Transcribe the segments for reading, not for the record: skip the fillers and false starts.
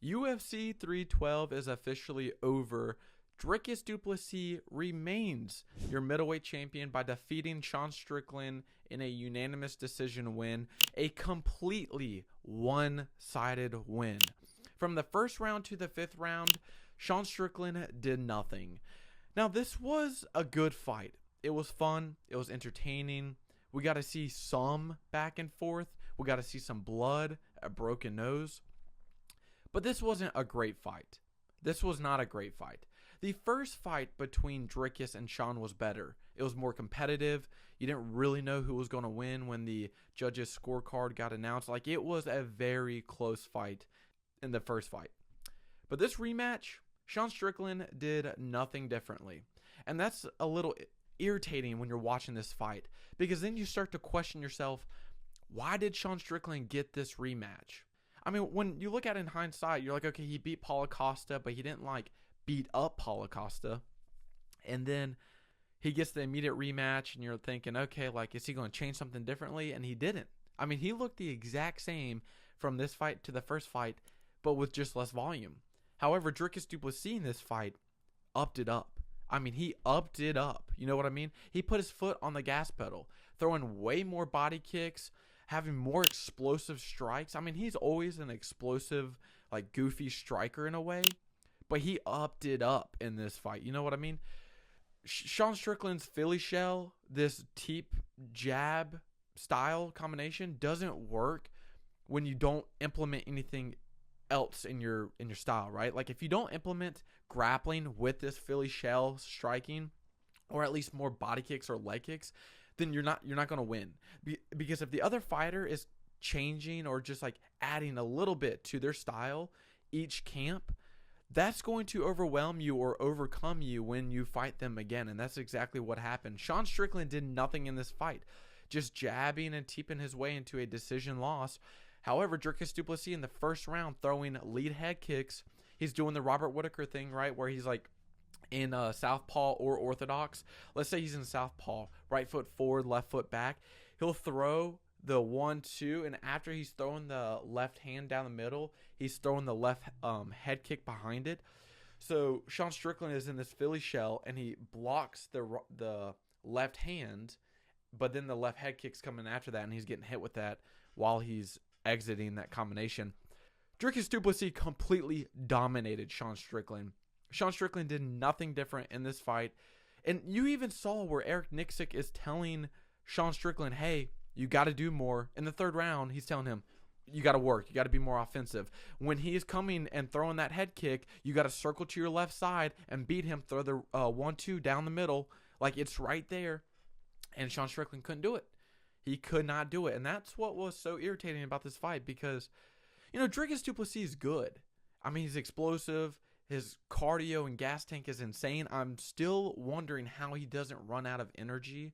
UFC 312 is officially over. Dricus Du Plessis remains your middleweight champion by defeating Sean Strickland in a unanimous decision win. A completely one-sided win. From the first round to the fifth round, Sean Strickland did nothing. Now, this was a good fight. It was fun. It was entertaining. We got to see some back and forth. We got to see some blood, a broken nose. But this wasn't a great fight. This was not a great fight. The first fight between Dricus and Sean was better. It was more competitive. You didn't really know who was going to win when the judges' scorecard got announced. Like, it was a very close fight in the first fight. But this rematch, Sean Strickland did nothing differently. And that's a little irritating when you're watching this fight, because then you start to question yourself, why did Sean Strickland get this rematch? I mean, when you look at it in hindsight, you're like, okay, he beat Paulo Costa, but he didn't beat up Paulo Costa. And then he gets the immediate rematch, and you're thinking, okay, is he going to change something differently? And he didn't. I mean, he looked the exact same from this fight to the first fight, but with just less volume. However, Dricus Du Plessis in this fight upped it up. I mean, he upped it up. You know what I mean? He put his foot on the gas pedal, throwing way more body kicks, having more explosive strikes. I mean, he's always an explosive, goofy striker in a way, but he upped it up in this fight. You know what I mean? Sean Strickland's Philly shell, this teep jab style combination, doesn't work when you don't implement anything else in your style, right? Like, if you don't implement grappling with this Philly shell striking, or at least more body kicks or leg kicks, then you're not going to win. Because if the other fighter is changing or just adding a little bit to their style each camp, that's going to overwhelm you or overcome you when you fight them again. And that's exactly what happened. Sean Strickland did nothing in this fight, just jabbing and teeping his way into a decision loss. However, Dricus Du Plessis in the first round throwing lead head kicks. He's doing the Robert Whitaker thing, right, where he's in southpaw or orthodox. Let's say he's in southpaw, right foot forward, left foot back. He'll throw the 1-2, and after he's throwing the left hand down the middle, he's throwing the left head kick behind it. So Sean Strickland is in this Philly shell, and he blocks the left hand, but then the left head kick's coming after that, and he's getting hit with that while he's exiting that combination. Dricus Du Plessis completely dominated Sean Strickland. Sean Strickland did nothing different in this fight. And you even saw where Eric Nixick is telling Sean Strickland, hey, you got to do more. In the third round, he's telling him, you got to work. You got to be more offensive. When he is coming and throwing that head kick, you got to circle to your left side and beat him, throw the 1-2 down the middle. It's right there. And Sean Strickland couldn't do it. He could not do it. And that's what was so irritating about this fight, because, Dricus Du Plessis is good. I mean, he's explosive. His cardio and gas tank is insane. I'm still wondering how he doesn't run out of energy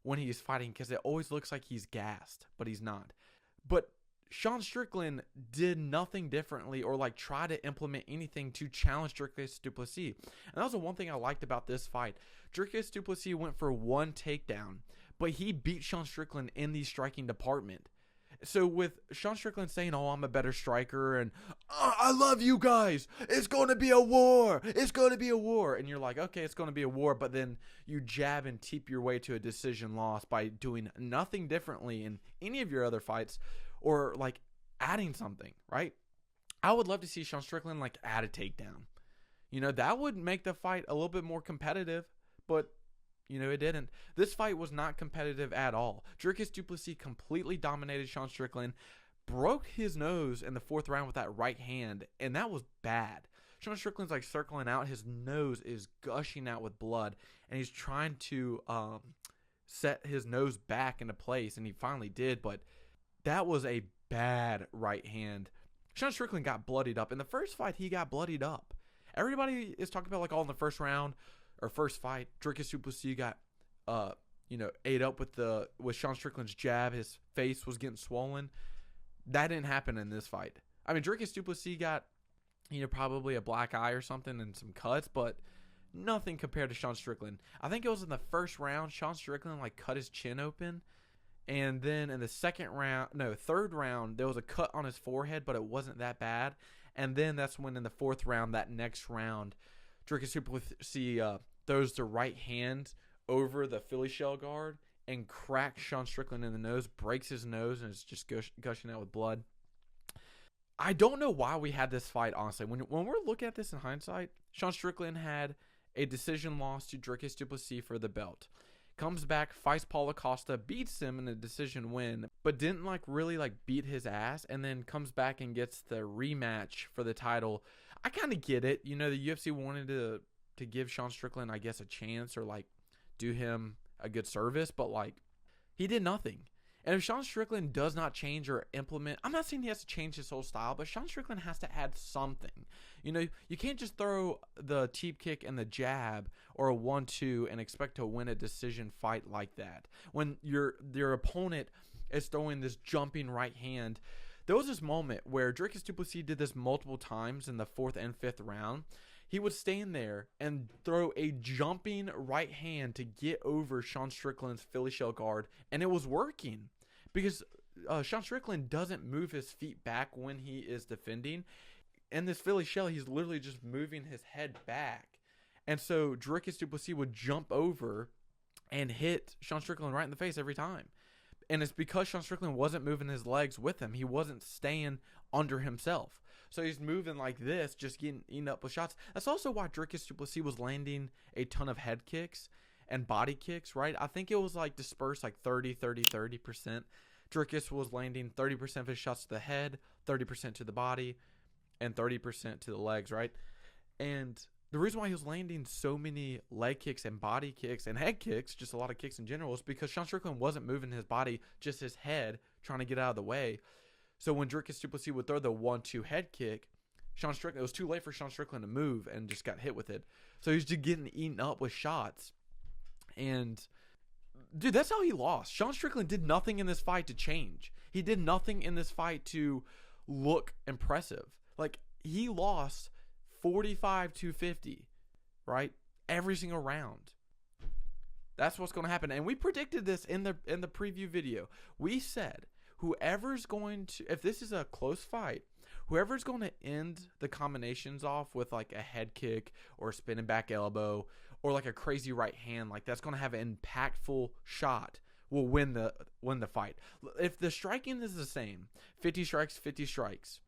when he's fighting, because it always looks like he's gassed, but he's not. But Sean Strickland did nothing differently or try to implement anything to challenge Dricus Du Plessis. And that was the one thing I liked about this fight. Dricus Du Plessis went for one takedown, but he beat Sean Strickland in the striking department. So with Sean Strickland saying, oh, I'm a better striker, and I love you guys, it's going to be a war, it's going to be a war. And you're like, okay, it's going to be a war, but then you jab and teep your way to a decision loss by doing nothing differently in any of your other fights, or adding something, right? I would love to see Sean Strickland add a takedown. That would make the fight a little bit more competitive, but it didn't. This fight was not competitive at all. Dricus Du Plessis completely dominated Sean Strickland, broke his nose in the fourth round with that right hand, and that was bad. Sean Strickland's circling out. His nose is gushing out with blood, and he's trying to set his nose back into place, and he finally did, but that was a bad right hand. Sean Strickland got bloodied up. In the first fight, he got bloodied up. Everybody is talking about all in the first round, or first fight, Dricus Du Plessis got, ate up with Sean Strickland's jab. His face was getting swollen. That didn't happen in this fight. I mean, Dricus Du Plessis got, probably a black eye or something and some cuts, but nothing compared to Sean Strickland. I think it was in the first round, Sean Strickland cut his chin open, and then in the third round, there was a cut on his forehead, but it wasn't that bad. And then that's when in the 4th round, that next round, Dricus Du Plessis throws the right hand over the Philly shell guard and cracks Sean Strickland in the nose, breaks his nose, and it's just gushing out with blood. I don't know why we had this fight, honestly. When we're looking at this in hindsight, Sean Strickland had a decision loss to Dricus Du Plessis for the belt. Comes back, fights Paulo Costa, beats him in a decision win, but didn't really beat his ass, and then comes back and gets the rematch for the title. I kind of get it. The UFC wanted to give Sean Strickland, I guess, a chance or do him a good service, but he did nothing. And if Sean Strickland does not change or implement, I'm not saying he has to change his whole style, but Sean Strickland has to add something. You can't just throw the teep kick and the jab or a 1-2 and expect to win a decision fight like that. When your opponent is throwing this jumping right hand. There was this moment where Dricus Du Plessis did this multiple times in the 4th and 5th round. He would stand there and throw a jumping right hand to get over Sean Strickland's Philly shell guard, and it was working because Sean Strickland doesn't move his feet back when he is defending. In this Philly shell, he's literally just moving his head back. And so Dricus Du Plessis would jump over and hit Sean Strickland right in the face every time. And it's because Sean Strickland wasn't moving his legs with him. He wasn't staying under himself. So he's moving like this, just getting eaten up with shots. That's also why Dricus Du Plessis was landing a ton of head kicks and body kicks, right? I think it was dispersed 30%. Dricus was landing 30% of his shots to the head, 30% to the body, and 30% to the legs, right? And the reason why he was landing so many leg kicks and body kicks and head kicks, just a lot of kicks in general, is because Sean Strickland wasn't moving his body, just his head, trying to get out of the way. So when Dricus Du Plessis would throw the 1-2 head kick, it was too late for Sean Strickland to move and just got hit with it. So he was just getting eaten up with shots. And, dude, that's how he lost. Sean Strickland did nothing in this fight to change. He did nothing in this fight to look impressive. He lost 45-50, right? Every single round. That's what's going to happen. And we predicted this in the preview video. We said if this is a close fight, whoever's going to end the combinations off with a head kick or a spinning back elbow or a crazy right hand, that's going to have an impactful shot, will win the fight. If the striking is the same, 50 strikes, 50 strikes,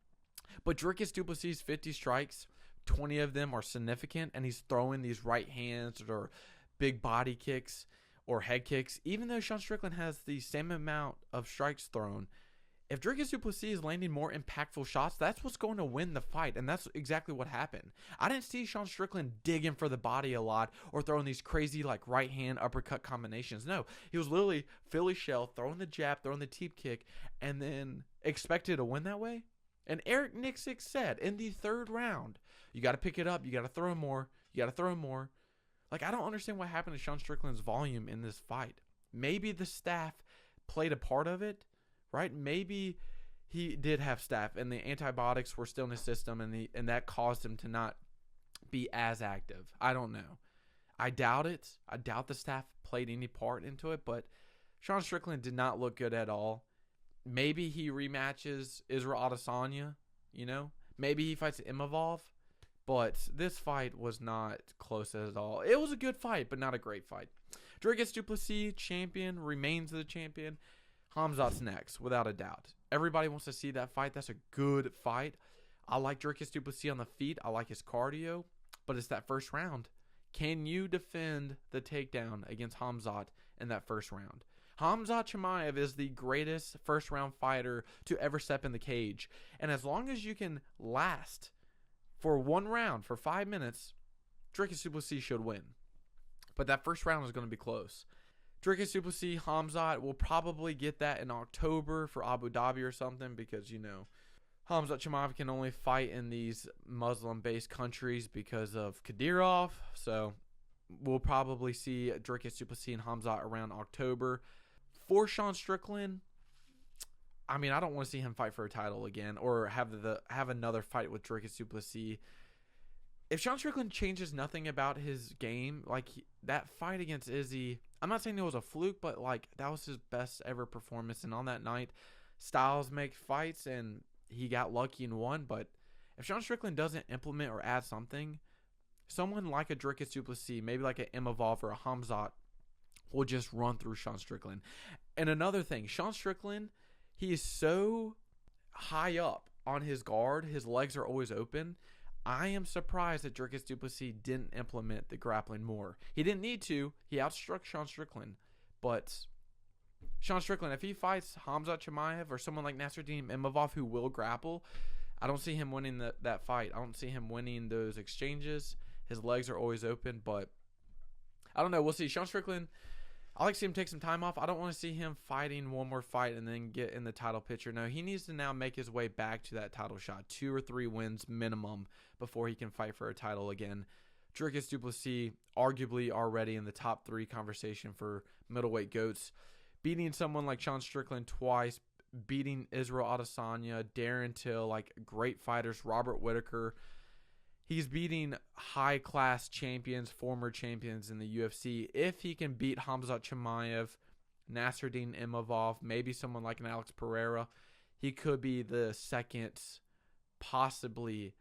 but Dricus Du Plessis' 50 strikes, 20 of them are significant, and he's throwing these right hands or big body kicks or head kicks, even though Sean Strickland has the same amount of strikes thrown. If Dricus Du Plessis is landing more impactful shots, that's what's going to win the fight, and that's exactly what happened. I didn't see Sean Strickland digging for the body a lot or throwing these crazy right hand uppercut combinations. No, he was literally Philly shell, throwing the jab, throwing the teep kick, and then expected to win that way. And Eric Nixick said in the 3rd round, you got to pick it up, you got to throw more, you got to throw more. I don't understand what happened to Sean Strickland's volume in this fight. Maybe the staff played a part of it, right? Maybe he did have staff and the antibiotics were still in his system and that caused him to not be as active. I don't know. I doubt it. I doubt the staff played any part into it, but Sean Strickland did not look good at all. Maybe he rematches Israel Adesanya, Maybe he fights Imavov. But this fight was not close at all. It was a good fight, but not a great fight. Dricus Du Plessis, champion, remains the champion. Khamzat's next, without a doubt. Everybody wants to see that fight. That's a good fight. I like Dricus Du Plessis on the feet. I like his cardio. But it's that first round. Can you defend the takedown against Khamzat in that first round? Khamzat Chimaev is the greatest first-round fighter to ever step in the cage. And as long as you can last for one round, for 5 minutes, Dricus Du Plessis should win. But that first round is going to be close. Dricus Du Plessis, Khamzat will probably get that in October for Abu Dhabi or something because, Khamzat Chimaev can only fight in these Muslim-based countries because of Kadyrov. So we'll probably see Dricus Du Plessis and Khamzat around October. For Sean Strickland, I don't want to see him fight for a title again or have another fight with Dricus Du Plessis. If Sean Strickland changes nothing about his game, that fight against Izzy, I'm not saying it was a fluke, but that was his best ever performance. And on that night, styles make fights, and he got lucky and won. But If Sean Strickland doesn't implement or add something, someone like a Dricus Du Plessis, maybe like an Imavov or a Hamzat, will just run through Sean Strickland. And another thing, Sean Strickland, he is so high up on his guard. His legs are always open. I am surprised that Dricus Du Plessis didn't implement the grappling more. He didn't need to. He outstruck Sean Strickland. But Sean Strickland, if he fights Hamzat Chimaev or someone like Nasruddin Imavov who will grapple, I don't see him winning that fight. I don't see him winning those exchanges. His legs are always open, but I don't know. We'll see. Sean Strickland, I like to see him take some time off. I don't want to see him fighting one more fight and then get in the title picture. No, he needs to now make his way back to that title shot. 2 or 3 wins minimum before he can fight for a title again. Dricus Du Plessis, arguably already in the top 3 conversation for middleweight GOATs. Beating someone like Sean Strickland twice, beating Israel Adesanya, Darren Till, like great fighters, Robert Whittaker. He's beating high-class champions, former champions in the UFC. If he can beat Hamzat Chimaev, Nasruddin Imavov, maybe someone like an Alex Pereira, he could be the possibly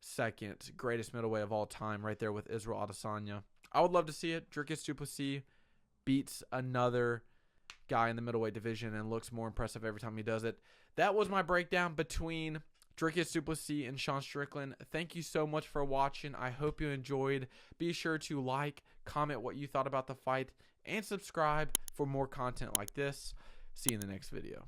second greatest middleweight of all time right there with Israel Adesanya. I would love to see it. Dricus Du Plessis beats another guy in the middleweight division and looks more impressive every time he does it. That was my breakdown between Dricus Du Plessis and Sean Strickland. Thank you so much for watching. I hope you enjoyed. Be sure to like, comment what you thought about the fight, and subscribe for more content like this. See you in the next video.